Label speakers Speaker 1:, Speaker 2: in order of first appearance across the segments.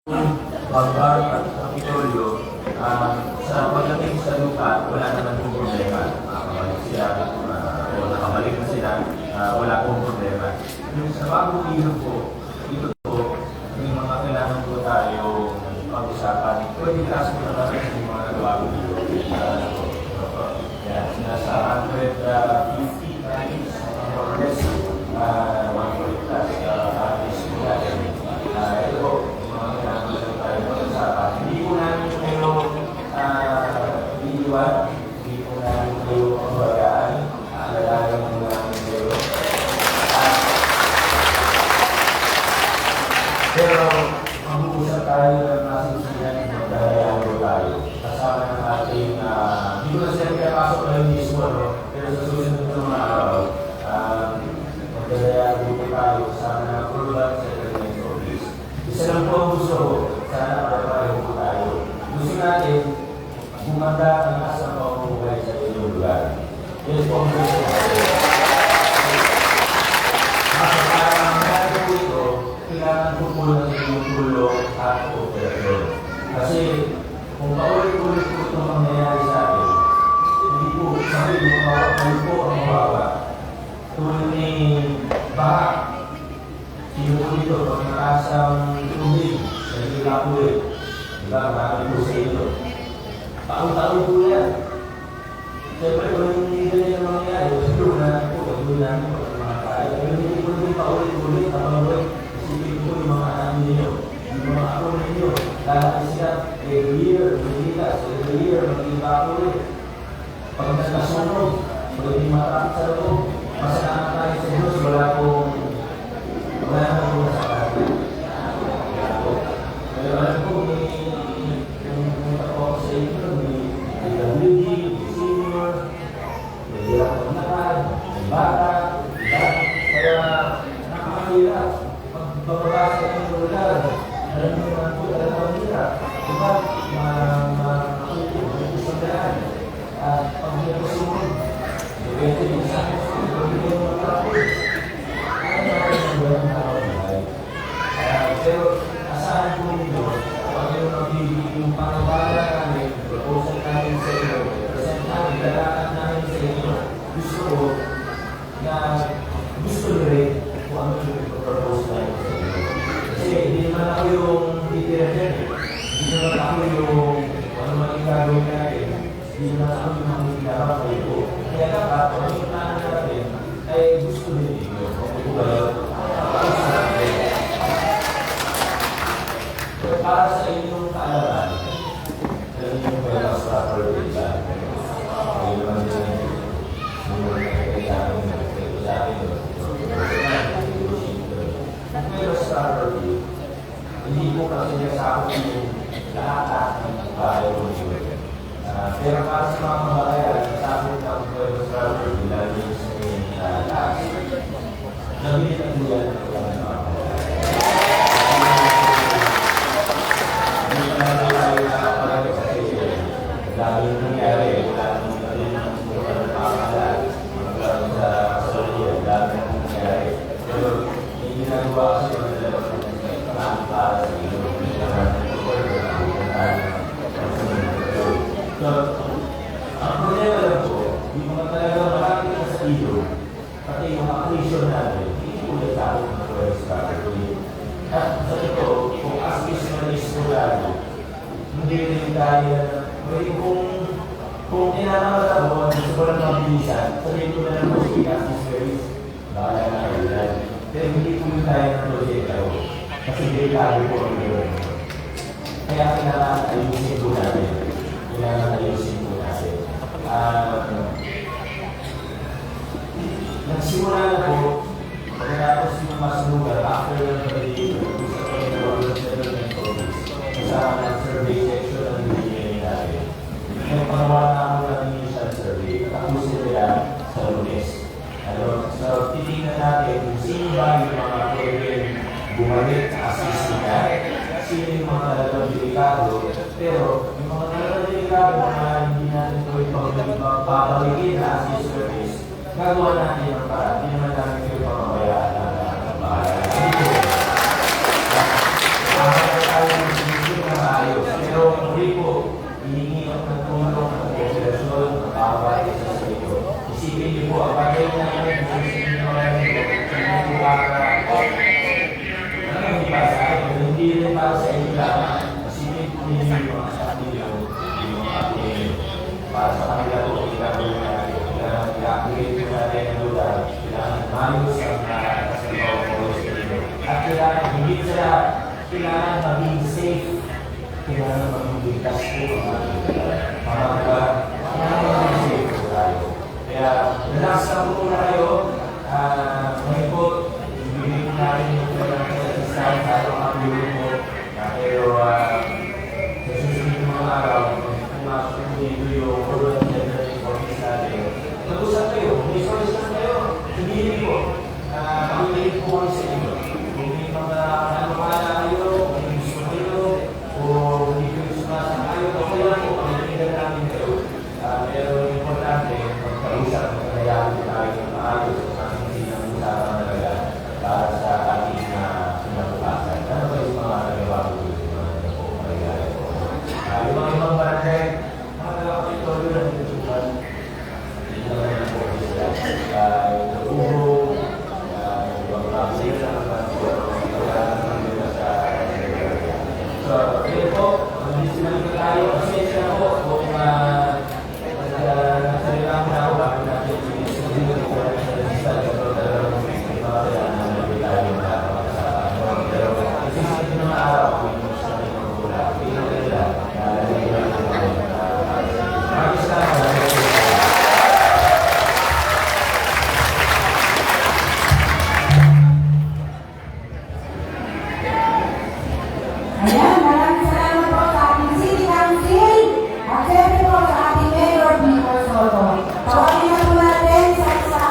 Speaker 1: Banggar at Kapitolyo, sa pagdating sa lupa, wala naman pong problema. Makakabalik sila, o nakabalik na sila, wala pong problema. Yung sa bagong ilog po, ito po, yung mga kailangan po tayo pag-usapan. Pwede kaso na naman yung mga bagong ilog. Nasa 150 times, or less, 140 plus, ito po, hindi po namin kayo iiwan, hindi po namin kayo pagbagaan, alalayan mo namin kayo. Pero mag-uusap tayo ng masinsinan, magdalayan po tayo. Kasama ng ating, hindi ko na siya pinapasok na yung mismo, no? Pero sa susunod ng mga araw, magdalayan po tayo kasama ng approval sa Secretary Office. Isa lang po ang gusto ko, sana pare-pareho po tayo. Gusto natin, bumanda ang asang pamumuhay sa inyong lugar. Yan po ang gusto natin. Para mangyari po ito, kailangan po po ng inyong tulong at kooperasyon. Kasi kung paulit-ulit po itong mangyayari sa atin, hindi po sabi kayo po ang mawawa. Tulad ni Baha, sino po ito, pag nakasang tubig, nagila po eh. Diba, marami po sa inyo. Taon-taon po yan. Siyempre, kung hindi ganyan ang mangyayari, siguro na po, gagawin namin po ang mga kaya. Pero hindi po rin paulit-ulit, tapos isipin po yung mga anak ninyo, yung mga ako ninyo. Lalaki sila, every year, every year, mag-iba po rin. Pag nagkasunog, pag hindi matapit sa loob, masalamat tayo sa Diyos, wala na po sa kanya. Pero alam ko, may ako sa inyo, may WD, senior, may hirap ng nakad, may bata, kaya nakakahirap. Pagbababa sa inyong lugar, alam nyo naman po talaga ang hirap. Diba? Isang daan. At pag may kasunod, depende din sa akin, ibigay mo ang kapit. Ano natin ang buwan ng tao na pero asahan po ninyo, kung ano magbibigay yung pangabala namin, proposal namin sa inyo, present namin, dalakan namin sa inyo, gusto ko na gusto nyo rin kung ano yung propose namin sa inyo. Kasi hindi naman ako yung titira dyan eh. Hindi naman ako yung ano man yung gagawin natin. Hindi naman ako yung mga ginagawa kayo. Kaya dapat, kung ano yung plano natin, ay gusto nyo ninyo. Kung ano para sa inyong kaalaman, sa inyong pwede sa property plan, ay naman din yung kailangan sa akin, pero sa property, hindi po kasi nasakot yung lahat ng bahay ko nyo. Pero para sa mga kabayan, nasakot ang pwede sa property, lalo yung sa taas. Nabilit ang buyan ng mga dahil nangyari, wala nang rin ang pagkakalat, magkaroon sa kasalihan, dahil nangyari. Pero yung ginagawa kasi yung para sa inyo, so, ang problema lang po, yung mga talagang maraming na sa iyo, pati yung mga condition natin, hindi po na tayo ng first property. At sa ito, kung as-is na ismulado, hindi rin tayo kung inanamata ko, gusto ko lang mabilisan, sabihin ko na lang po si Cassis Ferris, baka na kailan. Pero hindi po yung tayo ng project ako, kasi delikado po ang gano'n. Kaya kailangan ayusin po natin. Nagsimula na po, pagkatapos yung masunugan, after ng pag-ibig, gusto ko yung government settlement office, kasama ng survey section ng BPA natin. May pangawala na ako ng initial survey, tapusin nila sa Lunes. So, titignan natin kung sino ba yung mga pwedeng bumalik sa asisina, sino yung mga talagang delikado, pero yung mga talagang delikado na hindi natin pwedeng papalikin na assist service, gagawa natin ang paraan. Hindi naman namin kayo pamamayaan na bahala. Dito. Tayo para sa inyo lamang. Kasi po ninyo yung mga sabi yung ating para sa kanila po ginagawa natin. Kailangan i-activate po natin ang lugar. Kailangan maayos ang kasabaw po sa inyo. At kailangan, hindi sila, kailangan maging safe. Kailangan maging ligtas po ang ating kailangan maging safe po tayo. Kaya, relax lang po na kayo. Ngayon po, ibigay po natin yung kailangan tayo ang buhay po. Pero, sa susunod ng mga araw, pumasok po dito yung urban general office natin. Mag-usap kayo, may solusyon kayo. Hindi po, makikinig po kami sa inyo. Kung may mga nanukala kayo, kung may gusto kayo, o hindi kayo sumasang kayo, okay lang po, makikinig namin kayo. Pero importante, magkausap, magkayaan tayo ng maayos at hindi ng usapan talaga para sa ating kinabukasan. Ano ba yung mga nagawa ko dito? Yung mga ibang barangay, mga nagkakapitorio ng tutupan, hindi naman ang po sila. Yung Ugo, yung ibang kapsila ng So, yun po, mag-dismali ka tayo. Pasensya na po kung nagsalita mo na ako bago natin sinusunod ko na sa lista. Pero talagang kaya naman tayo na pero isisin ko ng araw kung yung gusto natin magmula. Pinagdala.
Speaker 2: Ayan, maraming salamat po sa ating City Council at siyempre po sa ating Mayor Peter Soto. Tawagin na po natin sa isa.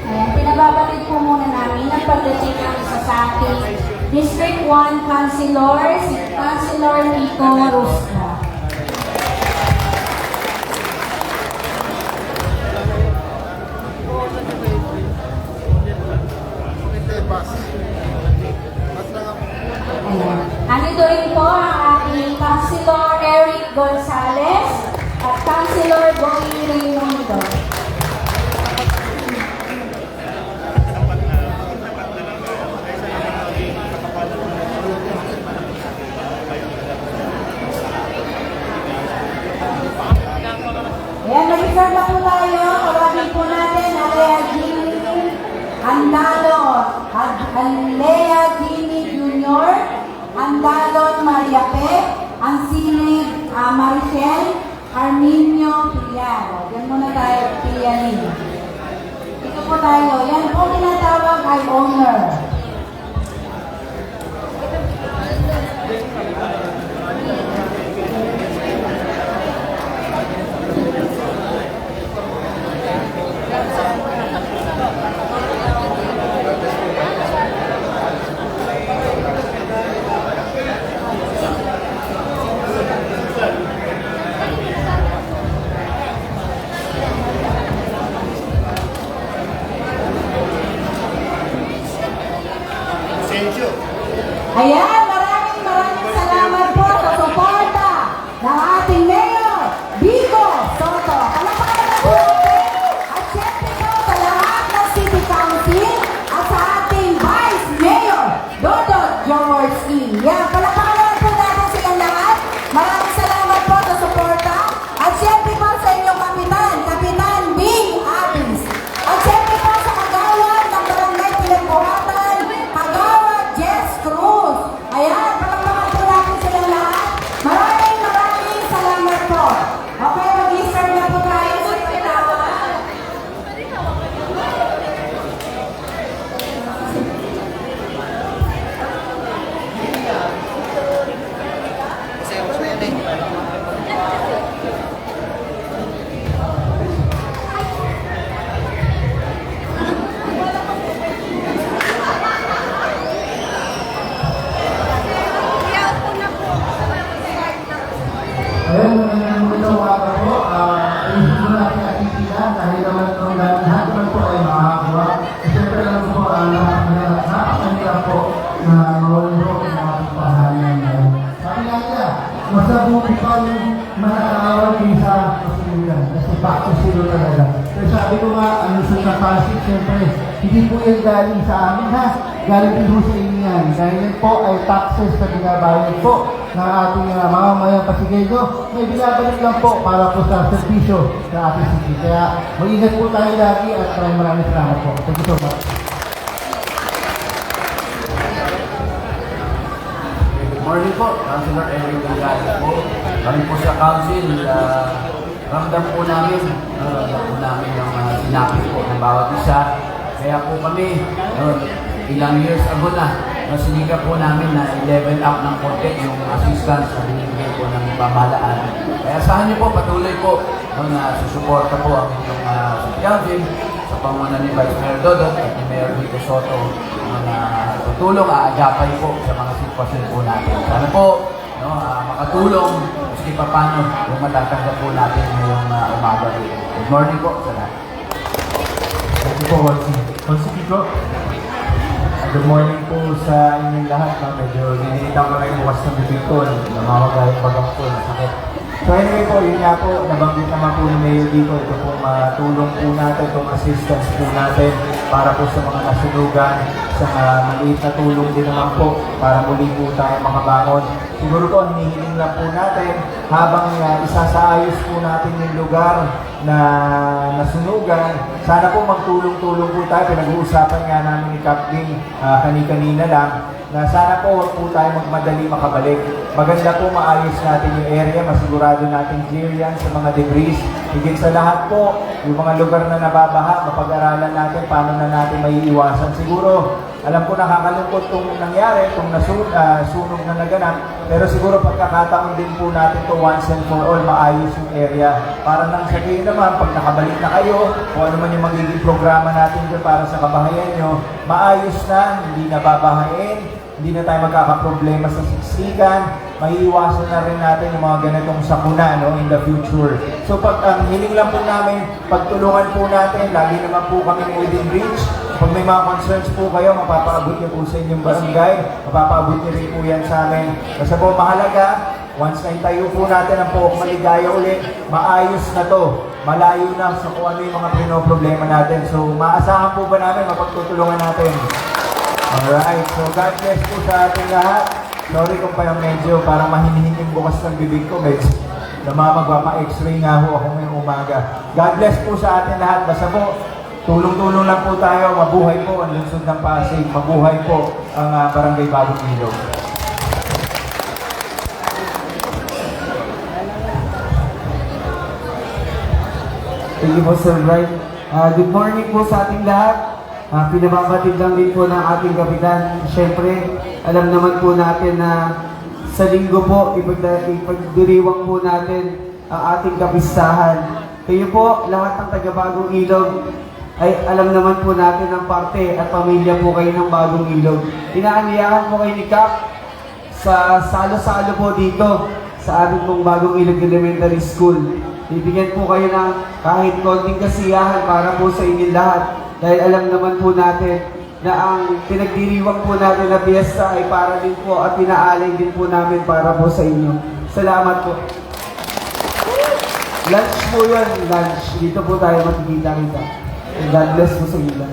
Speaker 2: Ayan, pinababatid po muna namin ang pagdating ng isa sa ating District 1 Councilor, si Councilor Nico Rusca. Andito rin po ang ating Councilor Eric Gonzalez at Councilor Boy Raimundo. Ayan, mag-isar na po tayo. Tawagin po natin Alea Jimmy Andalon, Alea Jimmy Jr., Andalon Mariape, Ansinig Marichel, Arminio Piliano. Yan muna tayo, Pilianin. Ito po tayo. Yan po tinatawag ay owner. Ayan, maraming salamat po sa suporta ng ating Mayor, Vico Soto. Palakpakan na po natin. At syempre po sa lahat ng City Council at sa ating Vice Mayor, Dodot Jaworski. Yan, palakpakan na po natin silang lahat. Maraming salamat po sa suporta. At syempre po sa inyong kapitan, Kapitan Bing Abis. At syempre po sa kagawad ng Barangay Pinagbuhatan, Kagawad Jess Cruz.
Speaker 3: Pedro talaga. Pero sabi ko nga, ang lusot na Pasig, siyempre, hindi po yan galing sa amin ha. Galing din po sa inyo yan. Dahil yan po ay taxes na binabayad po ng ating mga mamamayang Pasigueño. May binabalik lang po para po sa servisyo sa ating city. Kaya mag-ingat po tayo lagi at maraming salamat po. Thank you so much.
Speaker 4: Good morning po, Councilor Eric Delgado po. Kami po sa council, ramdam po namin yung sinapit po ng bawat isa. Kaya po kami, ilang years ago na, sinika po namin na i-level up ng konti yung assistance na binibigay po ng pamahalaan. Kaya asahan niyo po, patuloy po na susuporta po ang inyong council sa pamumuno ni Vice Mayor Dodot at ni Mayor Vico Soto na tutulong, aagapay po sa mga sitwasyon po natin. Sana po makatulong maski pa paano yung matatanggap po natin ngayong umaga. Good morning po sa lahat.
Speaker 1: Thank you po, Konsi Kiko. Good morning po sa inyong lahat. Medyo ninitan ko na yung bukas ng bibig ko. Namamagay yung bagang ko. Sakit. So anyway po, yun nga po, nabanggit naman po ni Mayor dito. Ito po matulong po natin, itong assistance po natin para po sa mga nasunugan. Sa maliit na tulong din naman po para muli po tayo makabangon. Siguro po, hinihiling lang po natin habang isasaayos po natin yung lugar na nasunugan. Sana po magtulong-tulong po tayo. Pinag-uusapan nga namin ni Captain kani-kanina lang na sana po huwag po tayo magmadali makabalik. Maganda po maayos natin yung area, masigurado natin clear yan sa mga debris. Higit sa lahat po, yung mga lugar na nababaha, mapag-aralan natin paano na natin maiiwasan. Siguro, alam ko nakakalungkot itong nangyari, itong sunog na naganap, pero siguro pagkakataon din po natin to once and for all, maayos yung area. Para nang sabihin naman, pag nakabalik na kayo, kung ano man yung magiging programa natin dyan para sa kabahayan nyo, maayos na, hindi nababahain, hindi na tayo magkakaproblema sa siksikan, maiiwasan na rin natin yung mga ganitong sakuna in the future. So hiling lang po namin, pagtulungan po natin, lagi naman po kami within reach. Pag may mga concerns po kayo, mapapaabot niyo po sa inyong barangay, mapapaabot niyo rin po yan sa amin. Basta po mahalaga, once na itayo po natin ang Pook Maligaya ulit, maayos na to. Malayo na sa kung ano yung mga pinoproblema natin. So maasahan po ba namin, mapagtutulungan natin? Alright, so God bless po sa ating lahat. Sorry kung parang medyo parang mahinihin yung bukas ng bibig ko. Medyo magpapa-x-ray nga ho ako ngayong umaga. God bless po sa ating lahat. Basta po, tulong-tulong lang po tayo. Mabuhay po ang lungsod ng Pasig. Mabuhay po ang Barangay Bagong Ilog.
Speaker 3: Thank you po, Sir Brian. Good morning po sa ating lahat. Pinababatid lang din po ng ating kapitan. Siyempre, alam naman po natin na sa linggo po, ipagdiriwang po natin ang ating kapistahan. Kayo po, lahat ng taga-Bagong Ilog, ay alam naman po natin ang parte at pamilya po kayo ng Bagong Ilog. Inaaniyahan po kayo ni Cap sa salo-salo po dito sa ating pong Bagong Ilog Elementary School. Bibigyan po kayo ng kahit konting kasiyahan para po sa inyo lahat. Dahil alam naman po natin na ang pinagdiriwang po natin na piyesta ay para din po at pinaalay din po namin para po sa inyo. Salamat po. Lunch po yun, lunch. Dito po tayo magkikita-kita. God bless po sa inyo.